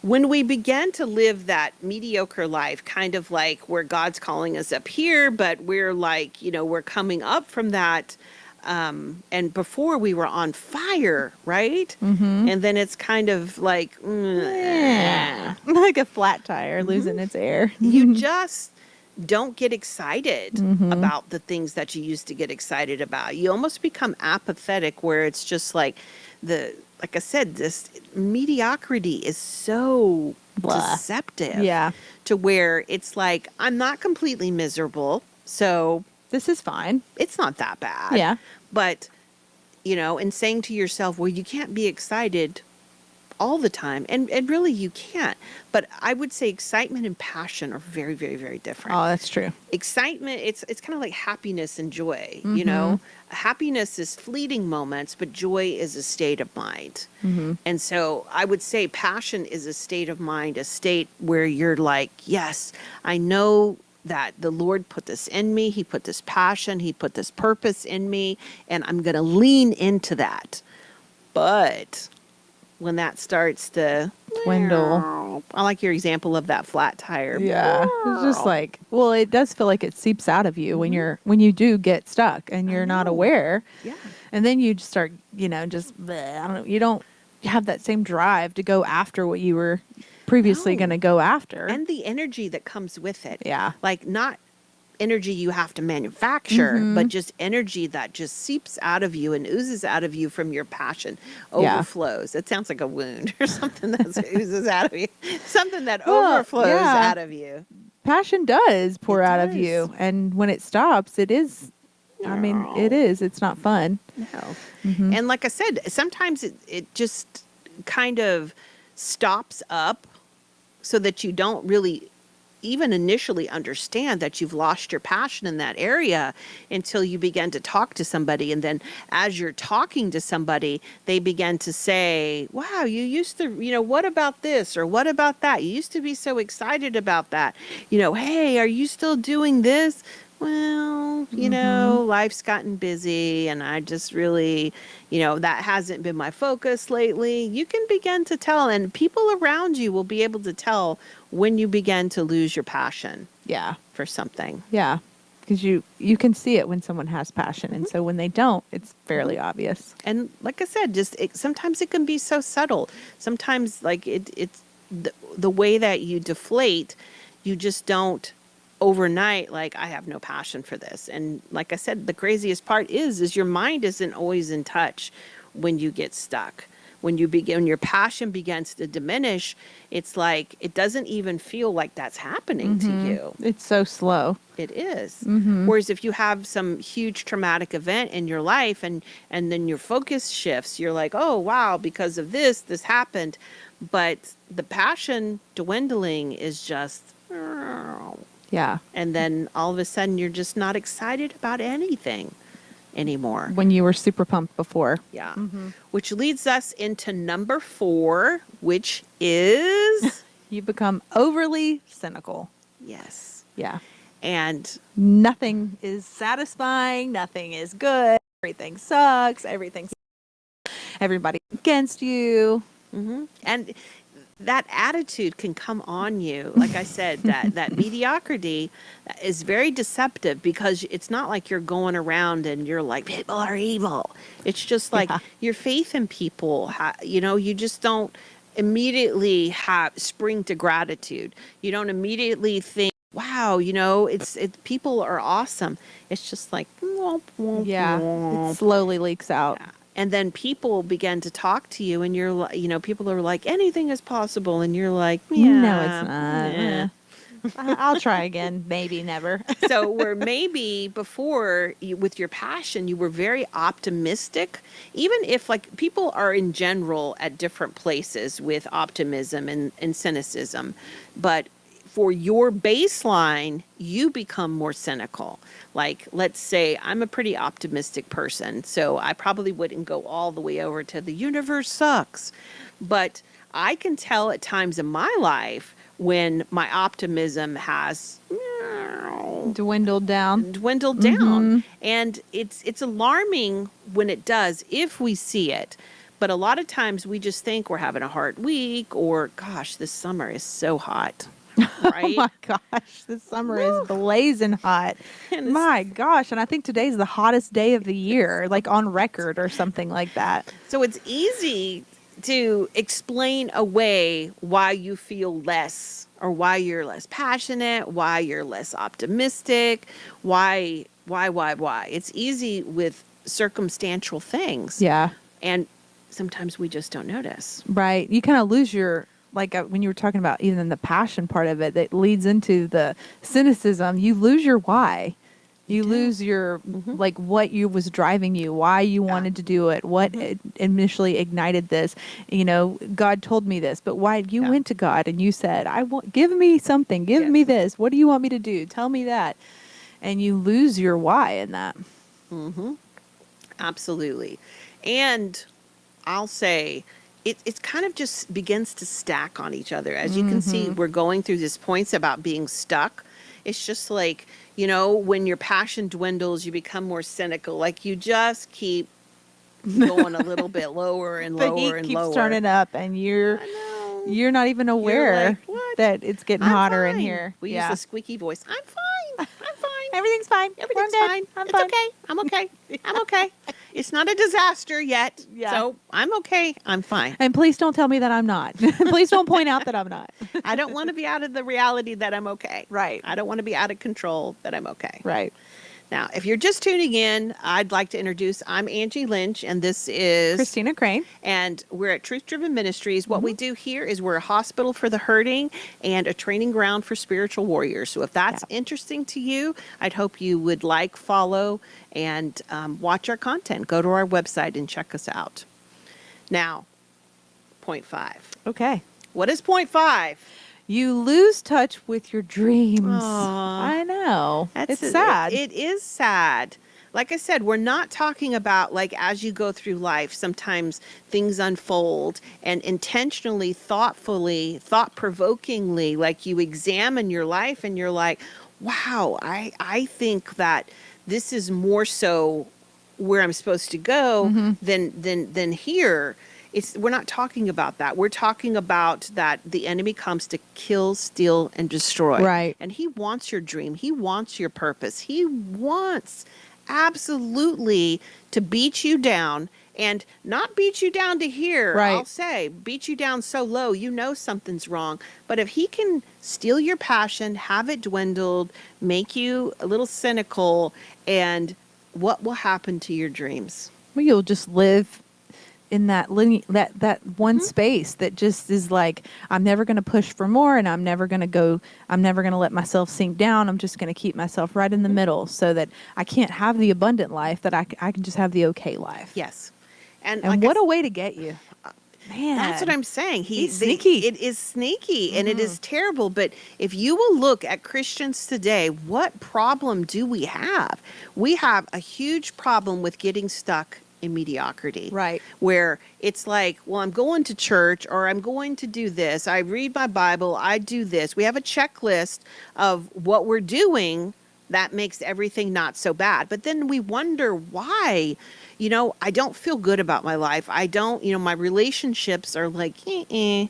when we begin to live that mediocre life, kind of like where God's calling us up here, but we're like, we're coming up from that. And before we were on fire, right? Mm-hmm. And then it's kind of like, Yeah. Like a flat tire losing its air. you just don't get excited Mm-hmm. about the things that you used to get excited about. You almost become apathetic, where it's just like like I said, this mediocrity is so Blah. deceptive. Yeah. To where it's like, I'm not completely miserable, so This is fine. it's not that bad. Yeah. But, and saying to yourself, well, you can't be excited all the time. And really you can't. But I would say excitement and passion are very, very, very different. Oh, that's true. Excitement, it's kind of like happiness and joy, Mm-hmm. Happiness is fleeting moments, but joy is a state of mind. Mm-hmm. And so I would say passion is a state of mind, a state where you're like, yes, I know that the Lord put this in me. He put this passion, he put this purpose in me, and I'm going to lean into that. But when that starts to Dwindle. I like your example of that flat tire. Yeah. It's just like, well, it does feel like it seeps out of you when you do get stuck and you're not aware. Yeah. And then you just start, just, bleh, I don't know, you don't have that same drive to go after what you were previously No. going to go after. And the energy that comes with it. Yeah. Like, not energy you have to manufacture, but just energy that just seeps out of you and oozes out of you from your passion, Yeah. overflows. It sounds like a wound or something that oozes out of you, something that Well, overflows yeah. out of you. Passion does pour It out of does. you. And when it stops, it is, it's not fun. No. Mm-hmm. And like I said, sometimes it just kind of stops up so that you don't really even initially understand that you've lost your passion in that area until you begin to talk to somebody. And then as you're talking to somebody, they begin to say, wow, you used to, what about this or what about that? You used to be so excited about that. Hey, are you still doing this? Well, life's gotten busy and I just really, that hasn't been my focus lately. You can begin to tell, and people around you will be able to tell when you begin to lose your passion Yeah. for something. Yeah. Because you can see it when someone has passion. And so when they don't, it's fairly obvious. And like I said, sometimes it can be so subtle. Sometimes like it's the way that you deflate, you just don't overnight, like, I have no passion for this. And like I said, the craziest part is your mind isn't always in touch when you get stuck. When your passion begins to diminish, it's like, it doesn't even feel like that's happening to you. It's so slow. It is. Whereas if you have some huge traumatic event in your life and then your focus shifts, you're like, oh, wow, because of this happened. But the passion dwindling is just, Yeah. and then all of a sudden you're just not excited about anything anymore. When you were super pumped before. Yeah. Which leads us into number 4, which is, You become overly cynical. yes. Yeah. And Nothing is satisfying. Nothing is good. Everything sucks. Everybody's against you. and that attitude can come on you. Like I said, that mediocrity is very deceptive, because it's not like you're going around and you're like, people are evil. It's just like your faith in people, you just don't immediately spring to gratitude. You don't immediately think, wow, people are awesome. It's just like, womp, womp, Yeah. womp. It slowly leaks out. And then people begin to talk to you and you're like, people are like, anything is possible. And you're like, yeah, No, it's not. yeah. I'll try again. Maybe never. So where maybe before with your passion, you were very optimistic, even if like people are in general at different places with optimism and cynicism, but for your baseline, you become more cynical. Like, let's say I'm a pretty optimistic person, so I probably wouldn't go all the way over to the universe sucks. But I can tell at times in my life when my optimism has Dwindled down. down. And it's alarming when it does, if we see it. But a lot of times we just think we're having a hard week, or gosh, this summer is so hot, Oh right? my gosh, this summer is Woo. blazing hot. And My gosh, and I think today's the hottest day of the year, like on record or something like that. so it's easy to explain away why you feel less, or why you're less passionate, why you're less optimistic, why. It's easy with circumstantial things. Yeah. And sometimes we just don't notice. Right. You kind of lose your, like when you were talking about even the passion part of it that leads into the cynicism, you lose your why. You do. lose your, like what you was driving you, why you wanted to do it, what initially ignited this. You know, God told me this, but why you went to God and you said, I want, give me something, give me this. What do you want me to do? Tell me that. And you lose your why in that. Absolutely. And I'll say it kind of just begins to stack on each other. As you can see, we're going through these points about being stuck. It's just like, you know, when your passion dwindles, you become more cynical. Like you just keep going a little bit lower and The lower heat and keeps lower. turning up and you're I know. you're not even You're aware like, "What? that it's getting I'm hotter in fine." here. We use the squeaky voice. I'm fine. I'm fine. Everything's fine. Everything's We're good. fine. I'm It's fine. okay. I'm okay. I'm okay. It's not a disaster yet. Yeah. So I'm okay. I'm fine. And please don't tell me that I'm not. Please don't point out that I'm not. I don't want to be out of the reality that I'm okay. Right. I don't want to be out of control that I'm okay. Right. Now, if you're just tuning in, I'd like to introduce, I'm Angie Lynch, and this is Christina Crane. and we're at Truth Driven Ministries. What we do here is we're a hospital for the hurting and a training ground for spiritual warriors. So if that's interesting to you, I'd hope you would like, follow, and watch our content. Go to our website and check us out. Now, point 5. Okay. What is point 5? You lose touch with your dreams. Aw. I know. It's sad. It is sad. Like I said, we're not talking about like as you go through life, sometimes things unfold and intentionally, thoughtfully, thought-provokingly, like you examine your life and you're like, wow, I think that this is more so where I'm supposed to go than here. We're not talking about that. We're talking about that the enemy comes to kill, steal, and destroy. Right. And he wants your dream. He wants your purpose. He wants absolutely to beat you down, and not beat you down to here. Right. I'll say beat you down so low, you know something's wrong. But if he can steal your passion, have it dwindled, make you a little cynical, and what will happen to your dreams? Well, you'll just live in that that one space that just is like, I'm never going to push for more, and I'm never going to let myself sink down. I'm just going to keep myself right in the middle so that I can't have the abundant life, that I can just have the okay life. Yes. And And like what a way to get you. Man. that's what I'm saying. He's sneaky. It is sneaky and it is terrible. But if you will look at Christians today, what problem do we have? We have a huge problem with getting stuck in mediocrity. Right. Where it's like, well, I'm going to church, or I'm going to do this. I read my Bible. I do this. We have a checklist of what we're doing that makes everything not so bad. But then we wonder why. You know, I don't feel good about my life. I don't, my relationships are like, and,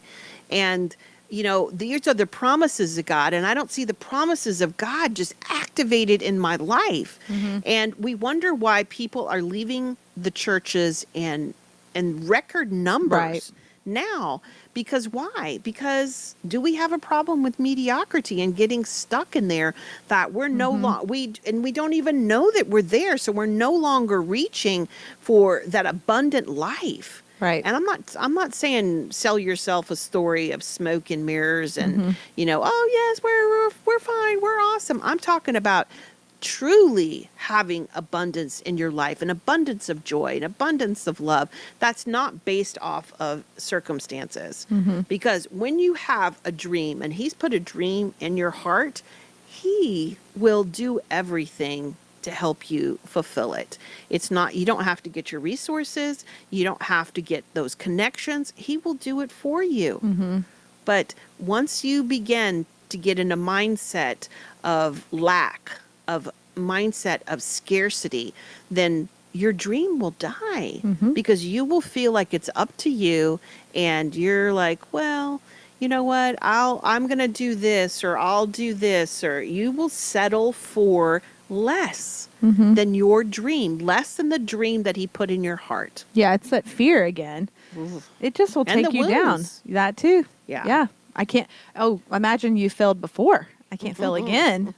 these are the promises of God. And I don't see the promises of God just activated in my life. And we wonder why people are leaving the churches in record numbers now. Because why? Because do we have a problem with mediocrity and getting stuck in there that we're no longer, we don't even know that we're there. So we're no longer reaching for that abundant life. Right. And I'm not saying sell yourself a story of smoke and mirrors and, oh yes, we're fine. We're awesome. I'm talking about truly having abundance in your life, an abundance of joy, an abundance of love that's not based off of circumstances. Because when you have a dream and he's put a dream in your heart, he will do everything to help you fulfill it. It's not, you don't have to get your resources. You don't have to get those connections. He will do it for you. But once you begin to get in a mindset of lack, of mindset of scarcity, then your dream will die Mm-hmm. because you will feel like it's up to you and you're like, well, you know what? I'm going to do this or I'll do this, or you will settle for less Mm-hmm. than your dream, less than the dream that he put in your heart. Yeah, it's that fear again. Oof. It just will And the take you down. wounds. That too. Yeah. Yeah. I can't. Oh, imagine you failed before. I can't fail again.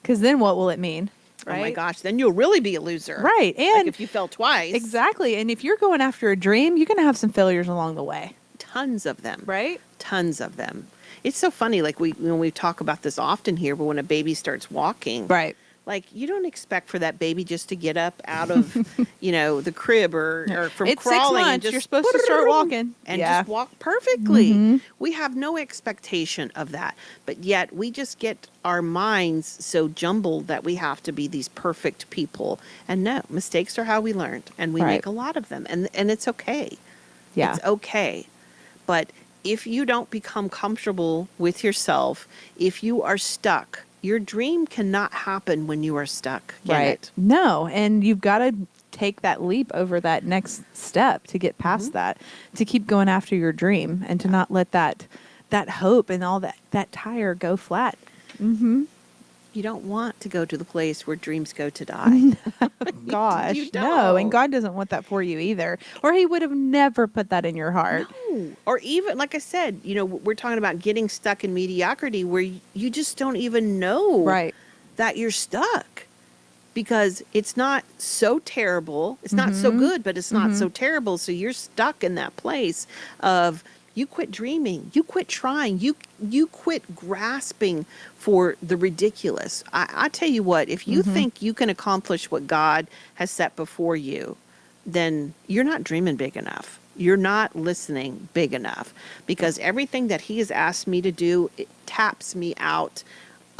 Because then what will it mean? Right? Oh my gosh, then you'll really be a loser. Right. Like And if you fell twice. exactly. And if you're going after a dream, you're going to have some failures along the way. Tons of them. Right? Tons of them. It's so funny, like when we talk about this often here, but when a baby starts walking, Right. like you don't expect for that baby just to get up out of, the crib or from It's 6 crawling and months. just You're supposed to start walking. and Yeah. just walk perfectly. Mhm. We have no expectation of that, but yet we just get our minds so jumbled that we have to be these perfect people. And no, mistakes are how we learned, and we Right. make a lot of them, and it's okay. Yeah. It's okay. But if you don't become comfortable with yourself, if you are stuck, your dream cannot happen when you are stuck. Can Right. it? No. And you've got to take that leap over that next step to get past that, to keep going after your dream and to not let that hope and all that tire go flat. Mm-hmm. You don't want to go to the place where dreams go to die. Gosh, You no. And don't. God doesn't want that for you either. Or he would have never put that in your heart. No. Or even, like I said, we're talking about getting stuck in mediocrity where you just don't even know Right. that you're stuck because it's not so terrible. It's not so good, but it's not so terrible. So you're stuck in that place of you quit dreaming, you quit trying, you quit grasping for the ridiculous. I tell you what, if you think you can accomplish what God has set before you, then you're not dreaming big enough. You're not listening big enough because everything that he has asked me to do, it taps me out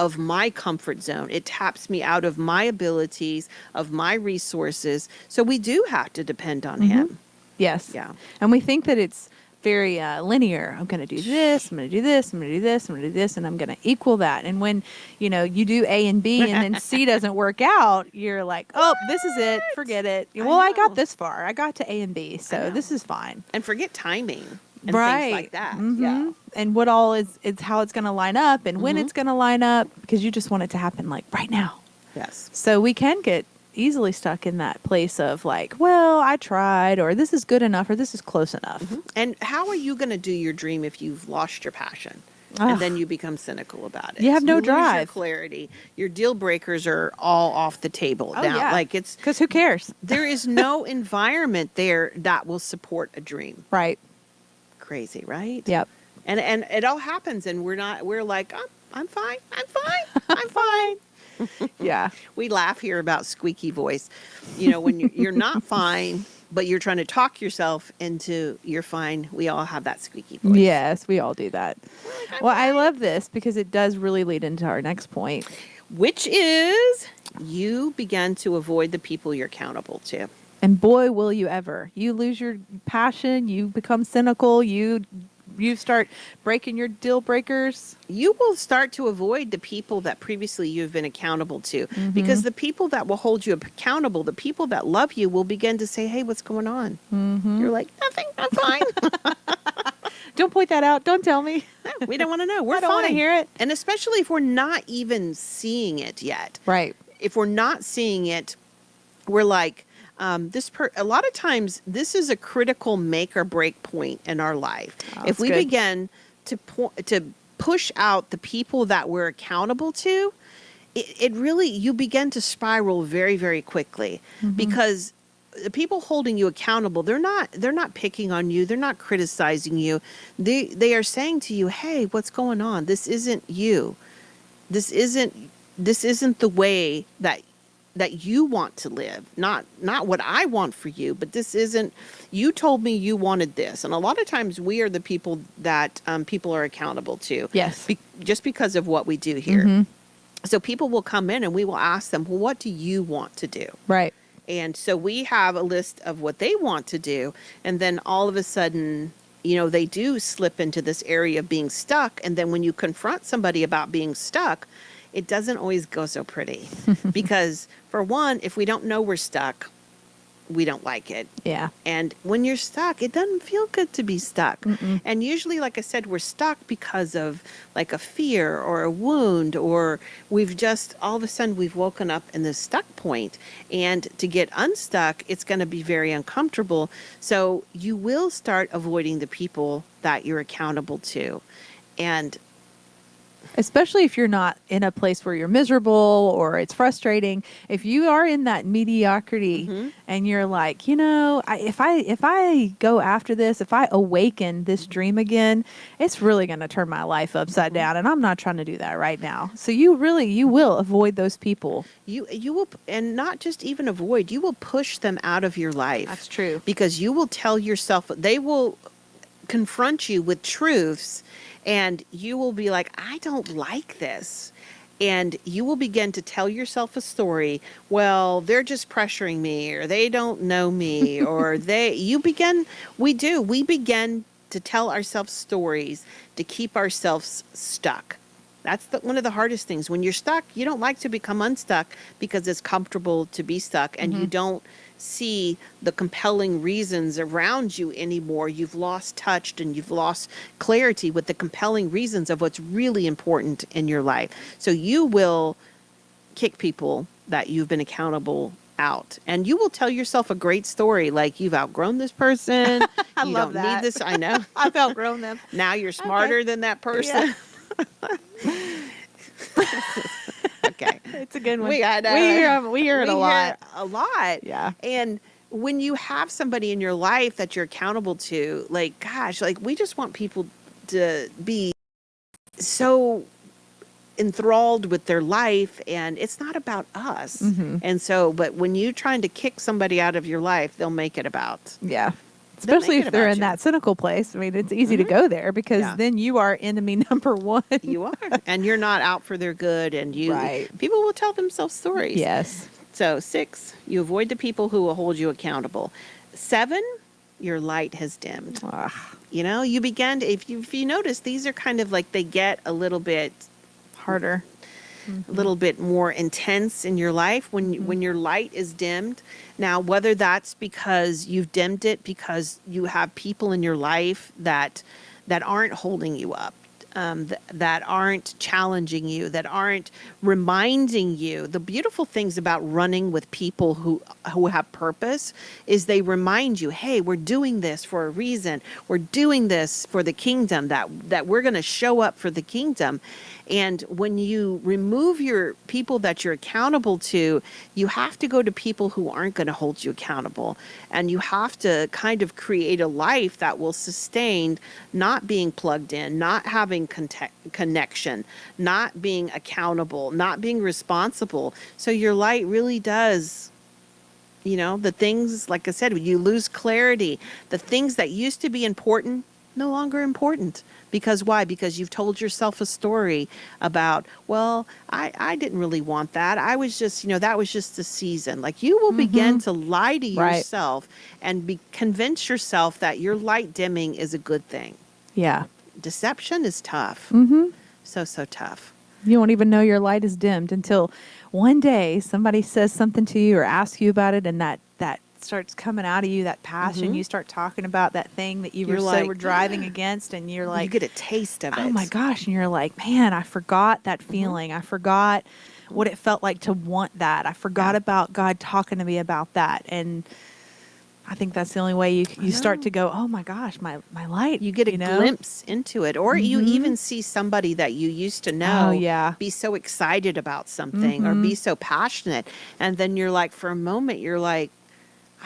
of my comfort zone. It taps me out of my abilities, of my resources. So we do have to depend on him. Yes. Yeah. And we think that it's very linear. I'm going to do this, I'm going to do this, I'm going to do this, I'm going to do this, and I'm going to equal that. And when, you do A and B and then C doesn't work out, you're like, oh, this is it. Forget it. Well, I got know. this far. I got to A and B, so know. this is fine. And forget timing and Right. things like that. Mhm. Yeah. And what all is how it's going to line up and when it's going to line up, because you just want it to happen like right now. Yes. So we can get easily stuck in that place of like, well, I tried, or this is good enough, or this is close enough. And how are you going to do your dream if you've lost your passion? Ugh. And then you become cynical about it. You have no lose your drive. clarity. Your deal breakers are all off the table now. yeah. Like Because who cares? there is no environment there that will support a dream. Right. Crazy, right? Yep. And it all happens, and we're like, I'm fine, I'm fine. Yeah. We laugh here about squeaky voice. When you're not fine, but you're trying to talk yourself into you're fine. We all have that squeaky voice. Yes, we all do that. I'm Well, I love this because it does really lead into our next point. Which is you begin to avoid the people you're accountable to. And boy, will you ever. You lose your passion, you become cynical, you start breaking your deal breakers. You will start to avoid the people that previously you've been accountable to because the people that will hold you accountable, the people that love you will begin to say, hey, what's going on? You're like, nothing, I'm fine. Don't point that out. Don't tell me. We don't want to know. We're I don't want to fine. hear it. And especially if we're not even seeing it yet. Right. If we're not seeing it, we're like, a lot of times this is a critical make or break point in our life. Oh, If that's we good. begin to push out the people that we're accountable to, it really, you begin to spiral very, very quickly because the people holding you accountable, they're not picking on you. They're not criticizing you. They are saying to you, hey, what's going on? This isn't you. This isn't the way that you want to live, not what I want for you, but this isn't, you told me you wanted this. And a lot of times we are the people that people are accountable to. Yes. Just because of what we do here. So people will come in and we will ask them, well, what do you want to do? Right. And so we have a list of what they want to do. And then all of a sudden, they do slip into this area of being stuck. And then when you confront somebody about being stuck, it doesn't always go so pretty because for one, if we don't know we're stuck, we don't like it. Yeah. And when you're stuck, it doesn't feel good to be stuck. Mm-mm. And usually, like I said, we're stuck because of like a fear or a wound, or we've just all of a sudden we've woken up in this stuck point. And to get unstuck, it's going to be very uncomfortable. So you will start avoiding the people that you're accountable to. And Especially if you're not in a place where you're miserable or it's frustrating. If you are in that mediocrity and you're like, if I go after this, if I awaken this dream again, it's really going to turn my life upside down, and I'm not trying to do that right now. So you will avoid those people. you will, and not just even avoid, you will push them out of your life. That's true. Because you will tell yourself, they will confront you with truths, and you will be like, I don't like this. And you will begin to tell yourself a story. Well, they're just pressuring me, or they don't know me, or we begin to tell ourselves stories to keep ourselves stuck. That's one of the hardest things. When you're stuck, you don't like to become unstuck because it's comfortable to be stuck, and you don't see the compelling reasons around you anymore. You've lost touch and you've lost clarity with the compelling reasons of what's really important in your life. So you will kick people that you've been accountable out, and you will tell yourself a great story like you've outgrown this person. I You love don't that. need this. I know. I've outgrown them. Now you're smarter than that person. Okay. It's a good one. We hear it a lot. A lot. Yeah. And when you have somebody in your life that you're accountable to, like, gosh, like we just want people to be so enthralled with their life, and it's not about us. And so, but when you're trying to kick somebody out of your life, they'll make it about. Yeah. They'll Especially make it if they're about in you. that cynical place. I mean, it's easy to go there because Yeah. then you are enemy number one. You are. And you're not out for their good, and Right. people will tell themselves stories. Yes. So 6, you avoid the people who will hold you accountable. 7, your light has dimmed. Ugh. You begin to, if you notice, these are kind of like they get a little bit Harder. more intense in your life when your light is dimmed. Now, whether that's because you've dimmed it because you have people in your life that aren't holding you up, that aren't challenging you, that aren't reminding you. The beautiful things about running with people who have purpose is they remind you, hey, we're doing this for a reason. We're doing this for the kingdom, that we're going to show up for the kingdom. And when you remove your people that you're accountable to, you have to go to people who aren't going to hold you accountable. And you have to kind of create a life that will sustain not being plugged in, not having connection, not being accountable, not being responsible. So your light really does, the things, like I said, you lose clarity. The things that used to be important, no longer important. Because why? Because you've told yourself a story about, well, I didn't really want that. I was just, that was just a season. Like you will begin to lie to Right. yourself and convince yourself that your light dimming is a good thing. Yeah. Deception is tough. So tough. You won't even know your light is dimmed until one day somebody says something to you or asks you about it, and that starts coming out of you, that passion. You start talking about that thing that you were driving against, and you're like, you get a taste of it. oh my gosh. And you're like, man, I forgot that feeling. I forgot what it felt like to want that. I forgot about God talking to me about that. And I think that's the only way you start to go, oh my gosh, my light. You get a glimpse into it, or you even see somebody that you used to know be so excited about something or be so passionate. And then you're like, for a moment, you're like,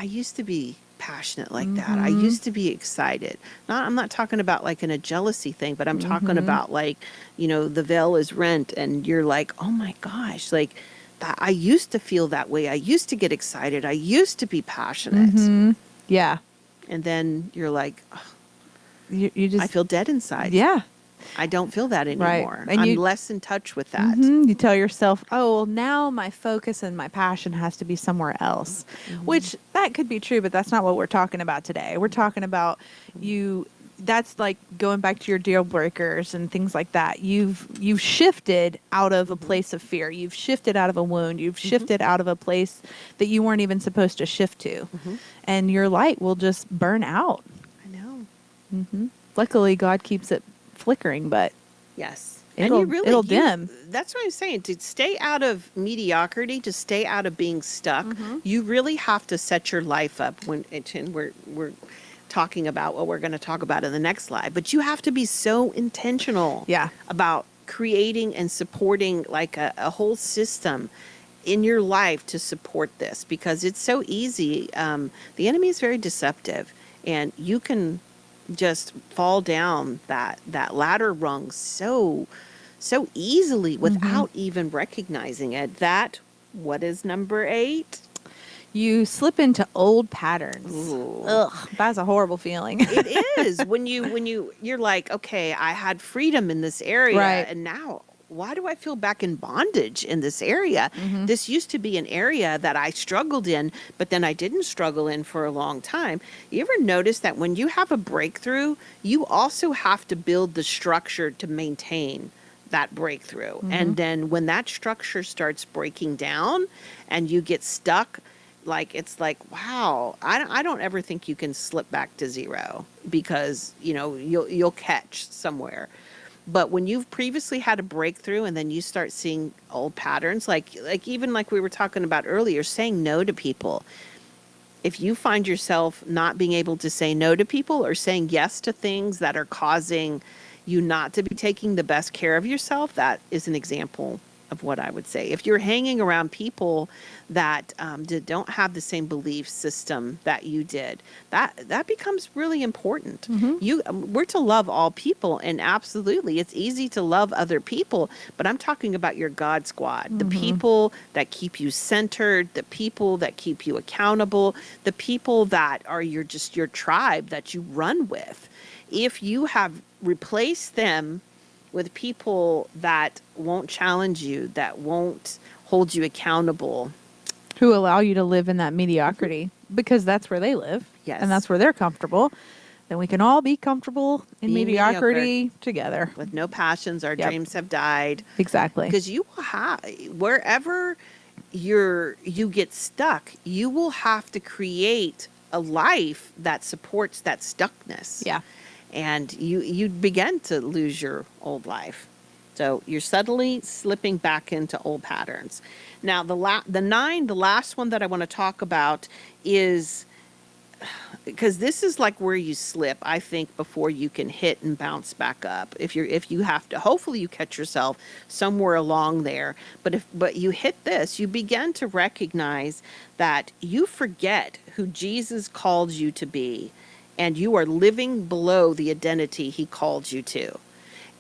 I used to be passionate like that. I used to be excited. I'm not talking about like in a jealousy thing, but I'm talking about like, the veil is rent and you're like, oh my gosh, like I used to feel that way. I used to get excited. I used to be passionate. Yeah. And then you're like, oh, you just, I feel dead inside. yeah. I don't feel that anymore. And I'm less in touch with that. You tell yourself, oh, well, now my focus and my passion has to be somewhere else, which that could be true, but that's not what we're talking about today. We're talking about you that's like going back to your deal breakers and things like that. You've shifted out of a place of fear. You've shifted out of a wound. You've shifted out of a place that you weren't even supposed to shift to. And your light will just burn out. I know. Luckily, God keeps it flickering, but Yes. it'll dim. That's what I'm saying. To stay out of mediocrity, to stay out of being stuck, you really have to set your life up and we're talking about what we're going to talk about in the next slide, but you have to be so intentional about creating and supporting like a whole system in your life to support this, because it's so easy. The enemy is very deceptive, and you can just fall down that ladder rung so easily without even recognizing it. That, what is number 8? You slip into old patterns. Ooh. Ugh, that's a horrible feeling. It is when you're like, okay, I had freedom in this area, Right. and now why do I feel back in bondage in this area? This used to be an area that I struggled in, but then I didn't struggle in for a long time. You ever notice that when you have a breakthrough, you also have to build the structure to maintain that breakthrough. And then when that structure starts breaking down and you get stuck, like, it's like, wow, I don't ever think you can slip back to zero, because, you'll catch somewhere. But when you've previously had a breakthrough and then you start seeing old patterns, like even like we were talking about earlier, saying no to people. If you find yourself not being able to say no to people, or saying yes to things that are causing you not to be taking the best care of yourself, that is an example of what I would say. If you're hanging around people that don't have the same belief system that you did, that becomes really important. We're to love all people, and absolutely, it's easy to love other people, but I'm talking about your God squad, the people that keep you centered, the people that keep you accountable, the people that are your tribe that you run with. If you have replaced them with people that won't challenge you, that won't hold you accountable, Who allow you to live in that mediocrity, because that's where they live. Yes. And that's where they're comfortable. Then we can all be comfortable in Being mediocrity together. with no passions, our Yep. dreams have died. Exactly. Because you will have, wherever you get stuck, you will have to create a life that supports that stuckness. Yeah. And you begin to lose your old life. So you're suddenly slipping back into old patterns. Now, the last one that I want to talk about is, because this is like where you slip, I think, before you can hit and bounce back up. If you have to, hopefully you catch yourself somewhere along there. But you hit this, you begin to recognize that you forget who Jesus called you to be, and you are living below the identity he called you to.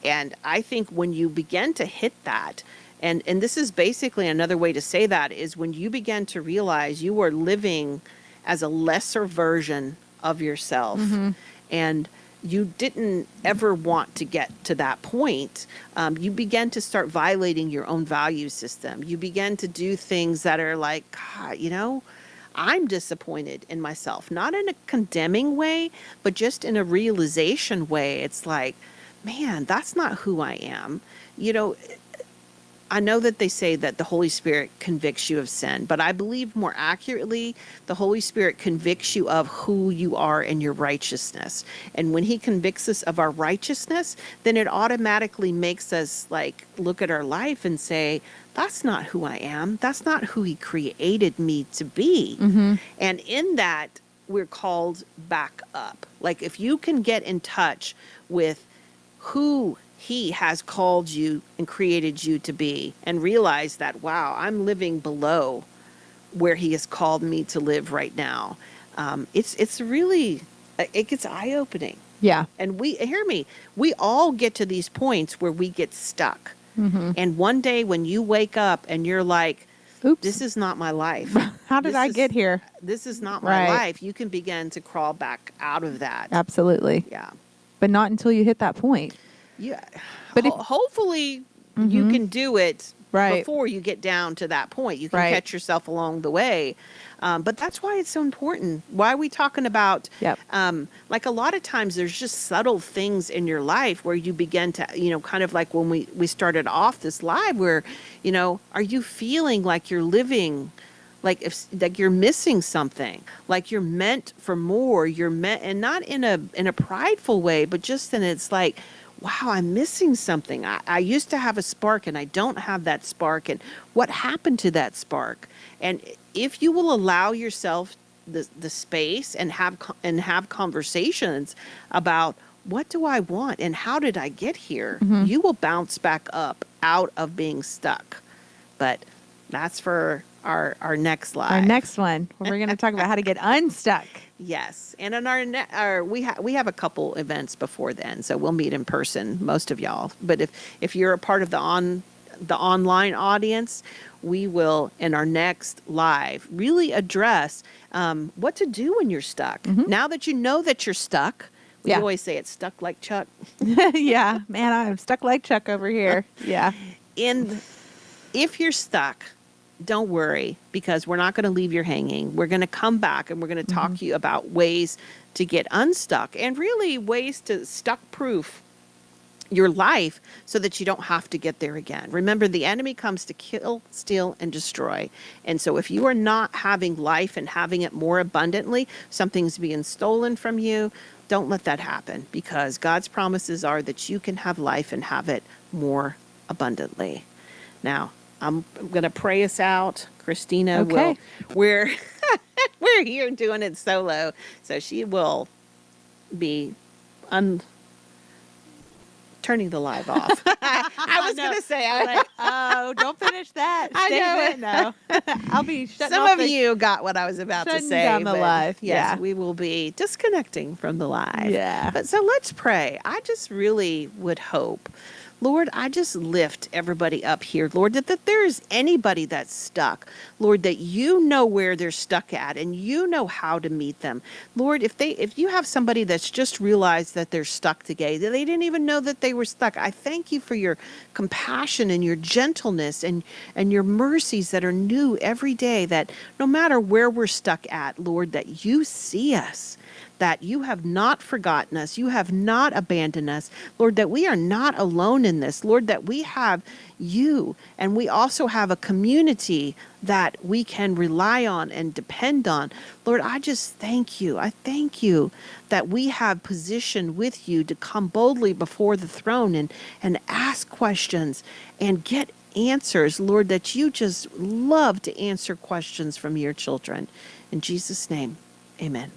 And I think when you begin to hit that, and this is basically another way to say that, is when you begin to realize you are living as a lesser version of yourself, and you didn't ever want to get to that point, you begin to start violating your own value system. You begin to do things that are like, God, I'm disappointed in myself, not in a condemning way, but just in a realization way. It's like, man, that's not who I am. I know that they say that the Holy Spirit convicts you of sin, but I believe more accurately, the Holy Spirit convicts you of who you are in your righteousness. And when he convicts us of our righteousness, then it automatically makes us like look at our life and say, that's not who I am. That's not who he created me to be. And in that, we're called back up. Like, if you can get in touch with who he has called you and created you to be, and realize that, wow, I'm living below where he has called me to live right now. It's really, it gets eye-opening. Yeah. And hear me, we all get to these points where we get stuck. And one day when you wake up and you're like, Oops. this is not my life. How did I get here? This is not my Right. life. You can begin to crawl back out of that. Absolutely. Yeah. But not until you hit that point. Yeah. But if- Hopefully you can do it Right. before you get down to that point. You can Right. catch yourself along the way. But that's why it's so important. Why are we talking about, Yep. like a lot of times there's just subtle things in your life where you begin to, kind of like when we started off this live where, are you feeling like you're living like if like you're missing something, like you're meant for more, you're meant, and not in a prideful way, but just in it's like, wow, I'm missing something. I used to have a spark and I don't have that spark. And what happened to that spark? And if you will allow yourself the space and have conversations about what do I want and how did I get here, you will bounce back up out of being stuck. But that's for our next live. Our next one, we're going to talk about how to get unstuck. Yes, and in we have a couple events before then, so we'll meet in person, most of y'all. But if you're a part of the online audience, we will in our next live really address what to do when you're stuck. Now that you know that you're stuck, we always say it's stuck like Chuck. Yeah, man, I'm stuck like Chuck over here. Yeah. If you're stuck, don't worry, because we're not going to leave you hanging. We're going to come back and we're going to talk to you about ways to get unstuck and really ways to stuck proof your life so that you don't have to get there again. Remember, the enemy comes to kill, steal, and destroy. And so if you are not having life and having it more abundantly, something's being stolen from you, don't let that happen, because God's promises are that you can have life and have it more abundantly. Now, I'm going to pray us out. Christina will. We're here doing it solo, so she will be turning the live off. I was going to say, oh, don't finish that. I know. No, I'll be shutting some off of you got what I was about to say. down the but live. Yes, Yeah. we will be disconnecting from the live. Yeah. But so let's pray. I just really would hope, Lord, I just lift everybody up here, Lord, that there is anybody that's stuck, Lord, that you know where they're stuck at and you know how to meet them. Lord, if you have somebody that's just realized that they're stuck today, that they didn't even know that they were stuck, I thank you for your compassion and your gentleness and your mercies that are new every day, that no matter where we're stuck at, Lord, that you see us, that you have not forgotten us, you have not abandoned us, Lord, that we are not alone in this, Lord, that we have you, and we also have a community that we can rely on and depend on. Lord, I just thank you. I thank you that we have position with you to come boldly before the throne and ask questions and get answers, Lord, that you just love to answer questions from your children. In Jesus' name, amen.